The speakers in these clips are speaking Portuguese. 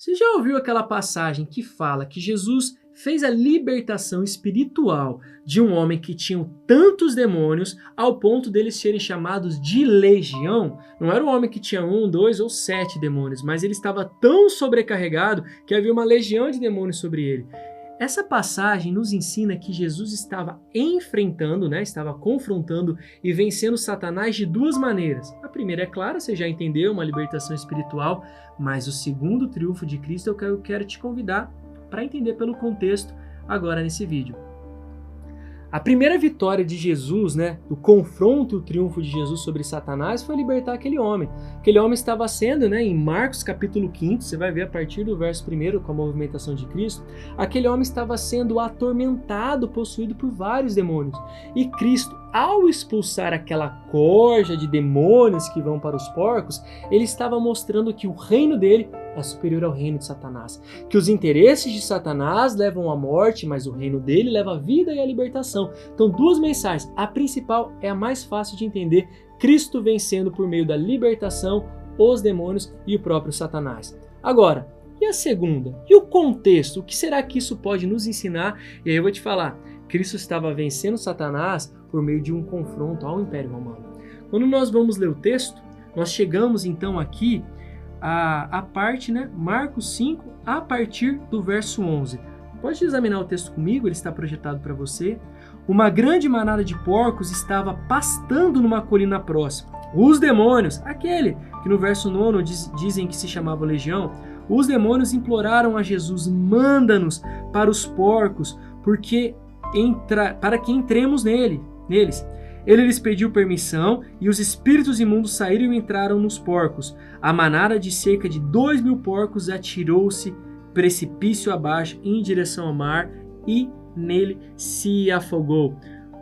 Você já ouviu aquela passagem que fala que Jesus fez a libertação espiritual de um homem que tinha tantos demônios ao ponto deles serem chamados de legião? Não era um homem que tinha 1, 2 ou 7 demônios, mas ele estava tão sobrecarregado que havia uma legião de demônios sobre ele. Essa passagem nos ensina que Jesus estava enfrentando, estava confrontando e vencendo Satanás de duas maneiras. A primeira, é claro, você já entendeu, uma libertação espiritual, mas o segundo triunfo de Cristo é o que eu quero te convidar para entender pelo contexto agora nesse vídeo. A primeira vitória de Jesus, o confronto e o triunfo de Jesus sobre Satanás foi libertar aquele homem. Aquele homem estava sendo, em Marcos capítulo 5, você vai ver a partir do verso 1 com a movimentação de Cristo, aquele homem estava sendo atormentado, possuído por vários demônios. E Cristo, ao expulsar aquela corja de demônios que vão para os porcos, ele estava mostrando que o reino dele é superior ao reino de Satanás. Que os interesses de Satanás levam à morte, mas o reino dele leva à vida e à libertação. Então, duas mensagens. A principal é a mais fácil de entender: Cristo vencendo por meio da libertação os demônios e o próprio Satanás. Agora, e a segunda? E o contexto? O que será que isso pode nos ensinar? E aí eu vou te falar. Cristo estava vencendo Satanás por meio de um confronto ao Império Romano. Quando nós vamos ler o texto, nós chegamos então aqui a parte, Marcos 5, a partir do verso 11. Pode examinar o texto comigo, ele está projetado para você. Uma grande manada de porcos estava pastando numa colina próxima. Os demônios, aquele que no verso 9 dizem que se chamava Legião, os demônios imploraram a Jesus: manda-nos para os porcos, para que entremos neles. Ele lhes pediu permissão e os espíritos imundos saíram e entraram nos porcos. A manada de cerca de 2.000 porcos atirou-se precipício abaixo em direção ao mar e nele se afogou.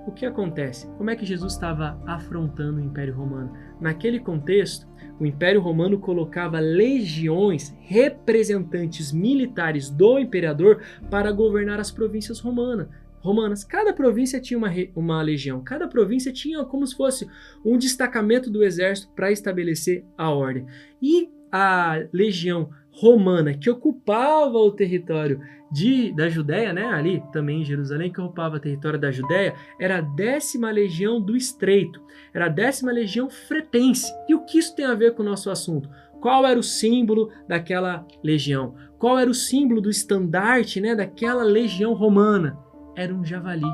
O que acontece? Como é que Jesus estava afrontando o Império Romano? Naquele contexto, o Império Romano colocava legiões, representantes militares do imperador, para governar as províncias romanas. Cada província tinha uma legião, cada província tinha como se fosse um destacamento do exército para estabelecer a ordem. E a legião romana, que ocupava o território da Judéia, ali também em Jerusalém, que ocupava o território da Judéia, era a 10ª legião do Estreito, era a 10ª legião fretense. E o que isso tem a ver com o nosso assunto? Qual era o símbolo daquela legião? Qual era o símbolo do estandarte, daquela legião romana? Era um javali.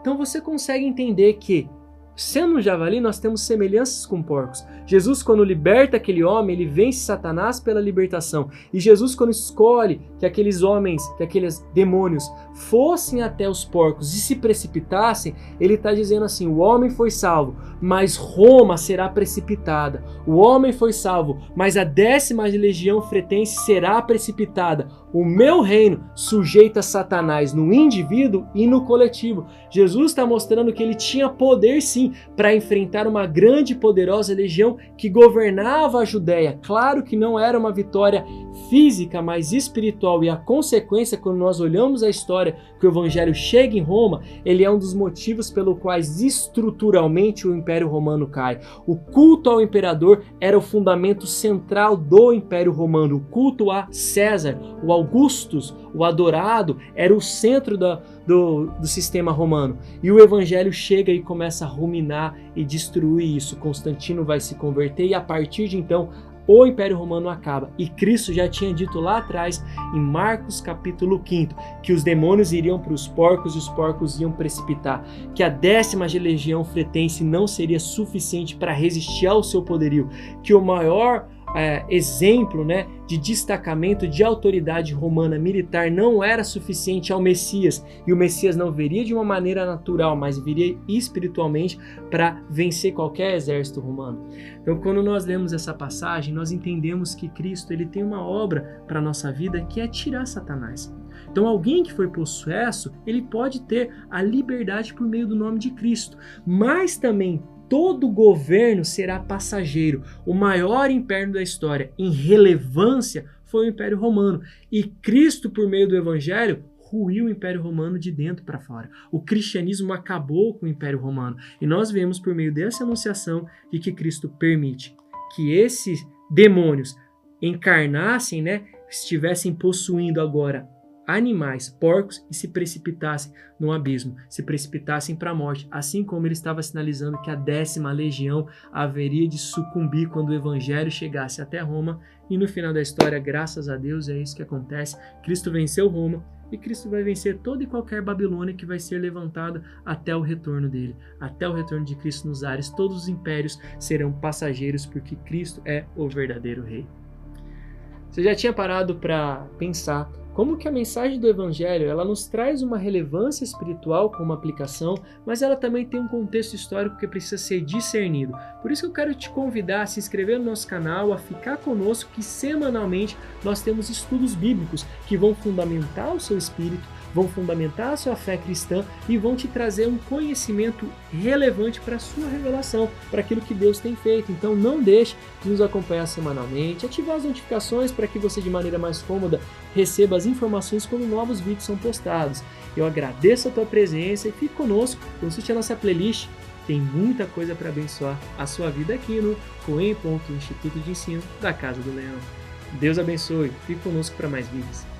Então você consegue entender que, sendo um javali, nós temos semelhanças com porcos. Jesus, quando liberta aquele homem, ele vence Satanás pela libertação. E Jesus, quando escolhe que aqueles homens, que aqueles demônios fossem até os porcos e se precipitassem, ele está dizendo assim: o homem foi salvo, mas Roma será precipitada. O homem foi salvo, mas a 10ª legião fretense será precipitada. O meu reino sujeita Satanás no indivíduo e no coletivo. Jesus está mostrando que ele tinha poder sim para enfrentar uma grande e poderosa legião que governava a Judéia. Claro que não era uma vitória física, mas espiritual. E a consequência, quando nós olhamos a história que o Evangelho chega em Roma, ele é um dos motivos pelo quais estruturalmente o Império Romano cai. O culto ao imperador era o fundamento central do Império Romano. O culto a César, o Augustus, o adorado, era o centro do sistema romano. E o Evangelho chega e começa a ruminar e destruir isso. Constantino vai se converter e a partir de então o Império Romano acaba. E Cristo já tinha dito lá atrás, em Marcos capítulo 5, que os demônios iriam para os porcos e os porcos iam precipitar. Que a 10ª legião fretense não seria suficiente para resistir ao seu poderio. Que o maior exemplo de destacamento de autoridade romana militar não era suficiente ao Messias, e o Messias não viria de uma maneira natural, mas viria espiritualmente para vencer qualquer exército romano. Então, quando nós lemos essa passagem, nós entendemos que Cristo ele tem uma obra para a nossa vida, que é tirar Satanás. Então, alguém que foi possesso, ele pode ter a liberdade por meio do nome de Cristo, mas também todo governo será passageiro. O maior império da história em relevância foi o Império Romano. E Cristo, por meio do Evangelho, ruiu o Império Romano de dentro para fora. O cristianismo acabou com o Império Romano. E nós vemos por meio dessa anunciação de que Cristo permite que esses demônios encarnassem estivessem possuindo agora animais, porcos, e se precipitassem no abismo, se precipitassem para a morte, assim como ele estava sinalizando que a 10ª legião haveria de sucumbir quando o evangelho chegasse até Roma, e no final da história, graças a Deus, é isso que acontece. Cristo venceu Roma, e Cristo vai vencer toda e qualquer Babilônia que vai ser levantada até o retorno dele, até o retorno de Cristo nos ares. Todos os impérios serão passageiros, porque Cristo é o verdadeiro rei. Você já tinha parado para pensar como que a mensagem do Evangelho ela nos traz uma relevância espiritual como aplicação, mas ela também tem um contexto histórico que precisa ser discernido. Por isso que eu quero te convidar a se inscrever no nosso canal, a ficar conosco, que semanalmente nós temos estudos bíblicos que vão fundamentar o seu espírito, vão fundamentar a sua fé cristã e vão te trazer um conhecimento relevante para a sua revelação, para aquilo que Deus tem feito. Então não deixe de nos acompanhar semanalmente, ativar as notificações para que você de maneira mais cômoda receba as informações quando novos vídeos são postados. Eu agradeço a tua presença e fique conosco, consulte a nossa playlist, tem muita coisa para abençoar a sua vida aqui no Coen. Instituto de Ensino da Casa do Leão. Deus abençoe, fique conosco para mais vídeos.